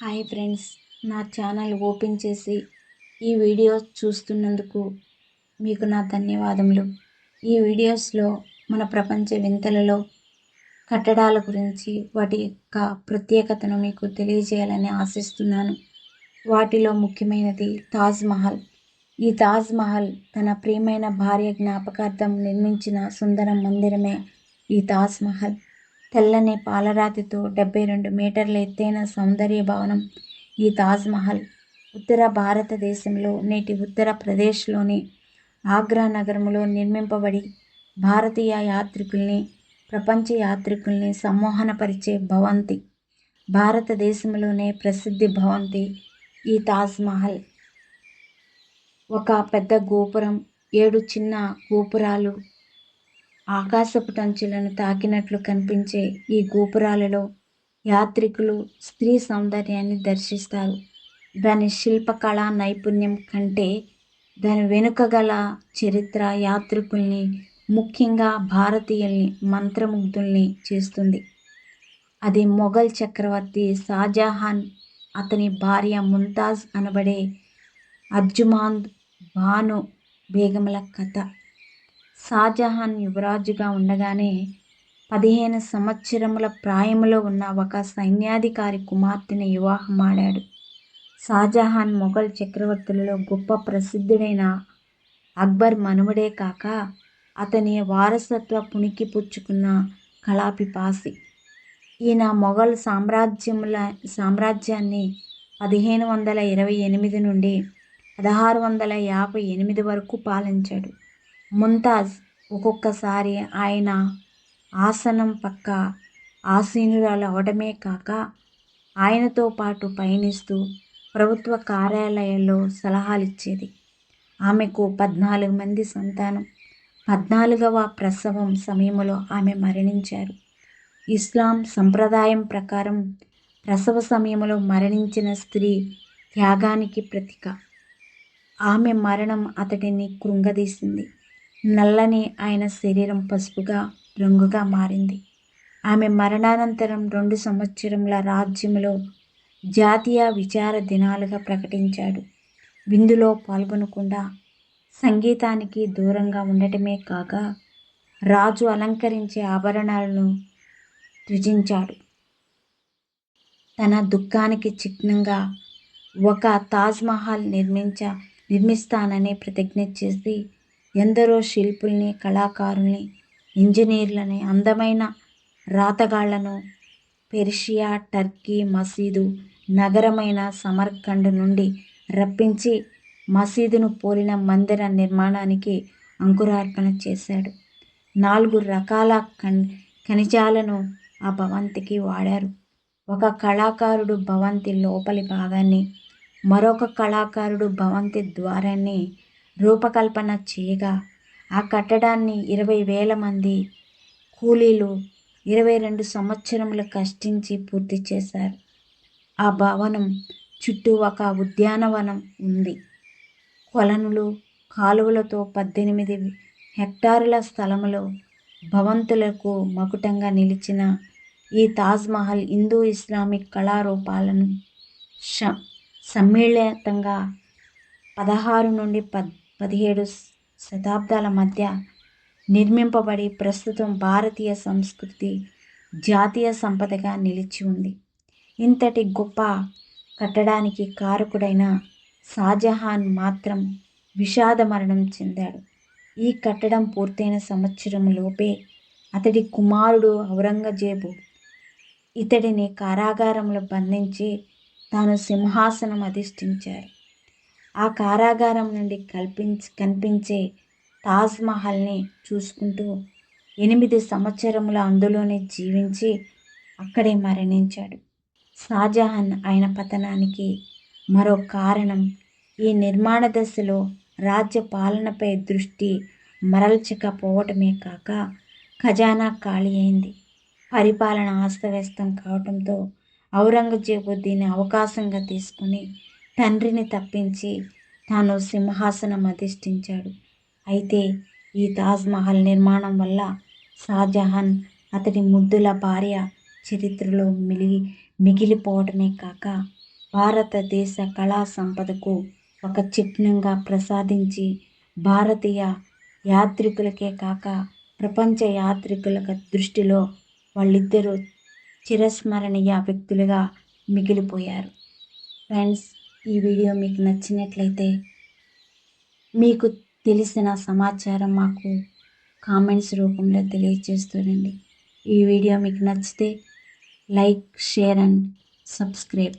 Hi friends, నా channel open చేసి ఈ వీడియో చూస్తున్నందుకు మీకు నా ధన్యవాదములు. ఈ వీడియోస్లో మన ప్రపంచ వింతలలో కట్టడాల గురించి వాటి యొక్క ప్రత్యేకతను మీకు తెలియజేయాలని ఆశిస్తున్నాను. వాటిలో ముఖ్యమైనది తాజ్ మహల్. ఈ తాజ్ మహల్ తన ప్రియమైన భార్య జ్ఞాపకార్థం నిర్మించిన సుందర మందిరమే ఈ తాజ్ మహల్. తెల్లని పాలరాతితో 72 మీటర్ల ఎత్తైన సౌందర్య భవనం ఈ తాజ్ మహల్ ఉత్తర భారతదేశంలో నేటి ఉత్తరప్రదేశ్లోని ఆగ్రా నగరంలో నిర్మింపబడి భారతీయ యాత్రికుల్ని, ప్రపంచ యాత్రికుల్ని సమ్మోహనపరిచే భవంతి. భారతదేశంలోనే ప్రసిద్ధి భవంతి ఈ తాజ్ మహల్. ఒక పెద్ద గోపురం, 7 చిన్న గోపురాలు ఆకాశపు టంచులను తాకినట్లు కనిపించే ఈ గోపురాలలో యాత్రికులు స్త్రీ సౌందర్యాన్ని దర్శిస్తారు. దాని శిల్పకళా నైపుణ్యం కంటే దాని వెనుక గల చరిత్ర యాత్రికుల్ని, ముఖ్యంగా భారతీయుల్ని మంత్రముగ్ధుల్ని చేస్తుంది. అది మొఘల్ చక్రవర్తి షాజహాన్, అతని భార్య ముంతాజ్ అనబడే అర్జుమాంద్ బాను బేగంల కథ. షాజహాన్ యువరాజుగా ఉండగానే 15 సంవత్సరముల ప్రాయములో ఉన్న ఒక సైన్యాధికారి కుమార్తెను వివాహమాడాడు. షాజహాన్ మొఘల్ చక్రవర్తులలో గొప్ప ప్రసిద్ధుడైన అక్బర్ మనుమడే కాక అతని వారసత్వ పుణికి పుచ్చుకున్న కళాపిపాసి. ఈయన మొఘల్ సామ్రాజ్యాన్ని 1528 నుండి 1658 వరకు పాలించాడు. ముంతాజ్ ఒక్కొక్కసారి ఆయన ఆసనం పక్క ఆసీనురాలు అవడమే కాక ఆయనతో పాటు పయనిస్తూ ప్రభుత్వ కార్యాలయాల్లో సలహాలిచ్చేది. ఆమెకు 14 మంది సంతానం. 14వ ప్రసవం సమయంలో ఆమె మరణించారు. ఇస్లాం సంప్రదాయం ప్రకారం ప్రసవ సమయంలో మరణించిన స్త్రీ త్యాగానికి ప్రతీక. ఆమె మరణం అతడిని కృంగదీసింది. నల్లని ఆయన శరీరం పసుపుగా రంగుగా మారింది. ఆమె మరణానంతరం 2 సంవత్సరముల రాజ్యంలో జాతీయ విచార దినాలుగా ప్రకటించాడు. విందులో పాల్గొనకుండా సంగీతానికి దూరంగా ఉండటమే కాక రాజు అలంకరించే ఆభరణాలను త్యజించాడు. తన దుఃఖానికి చిహ్నంగా ఒక తాజ్ మహల్ నిర్మిస్తానని ప్రతిజ్ఞ చేసి ఎందరో శిల్పుల్ని, కళాకారుల్ని, ఇంజనీర్లని, అందమైన రాతగాళ్లను పెర్షియా, టర్కీ మసీదు నగరమైన సమర్కండ్ నుండి రప్పించి మసీదును పోలిన మందిర నిర్మాణానికి అంకురార్పణ చేశాడు. 4 రకాల ఖనిజాలను ఆ భవంతికి వాడారు. ఒక కళాకారుడు భవంతి లోపలి భాగాన్ని, మరొక కళాకారుడు భవంతి ద్వారాన్ని రూపకల్పన చేయగా ఆ కట్టడాన్ని 20,000 మంది కూలీలు 22 సంవత్సరములు కష్టించి పూర్తి చేశారు. ఆ భవనం చుట్టూ ఒక ఉద్యానవనం ఉంది. కొలనులు, కాలువలతో 18 హెక్టారుల స్థలములో భవంతులకు మకుటంగా నిలిచిన ఈ తాజ్ మహల్ హిందూ, ఇస్లామిక్ కళారూపాలను సమ్మిళితంగా 16 నుండి 17 శతాబ్దాల మధ్య నిర్మింపబడి ప్రస్తుతం భారతీయ సంస్కృతి జాతీయ సంపదగా నిలిచి ఉంది. ఇంతటి గొప్ప కట్టడానికి కారకుడైన షాజహాన్ మాత్రం విషాద మరణం చెందాడు. ఈ కట్టడం పూర్తయిన సంవత్సరం లోపే అతడి కుమారుడు ఔరంగజేబు ఇతడిని కారాగారంలో బంధించి తాను సింహాసనం అధిష్ఠించారు. ఆ కారాగారం నుండి కనిపించే తాజ్ మహల్ని చూసుకుంటూ 8 సంవత్సరములు అందులోనే జీవించి అక్కడే మరణించాడు. షాజహాన్ ఆయన పతనానికి మరో కారణం ఈ నిర్మాణ దశలో రాజ్య పాలనపై దృష్టి మరల్చకపోవటమే కాక ఖజానా ఖాళీ అయింది. పరిపాలన అస్తవ్యస్తం కావటంతో ఔరంగజేబు దీన్ని అవకాశంగా తీసుకుని తండ్రిని తప్పించి తాను సింహాసనం అధిష్ఠించాడు. అయితే ఈ తాజ్ మహల్ నిర్మాణం వల్ల షాజహాన్, అతడి ముద్దుల భార్య చరిత్రలో మిగిలిపోవటమే కాక భారతదేశ కళా సంపదకు ఒక చిహ్నంగా ప్రసాదించి భారతీయ యాత్రికులకే కాక ప్రపంచ యాత్రికుల దృష్టిలో వాళ్ళిద్దరూ చిరస్మరణీయ వ్యక్తులుగా మిగిలిపోయారు. ఫ్రెండ్స్, ఈ వీడియో మీకు నచ్చినట్లయితే మీకు తెలిసిన సమాచారం మాకు కామెంట్స్ రూపంలో తెలియజేస్తుండండి. ఈ వీడియో మీకు నచ్చితే లైక్, షేర్ అండ్ సబ్స్క్రైబ్.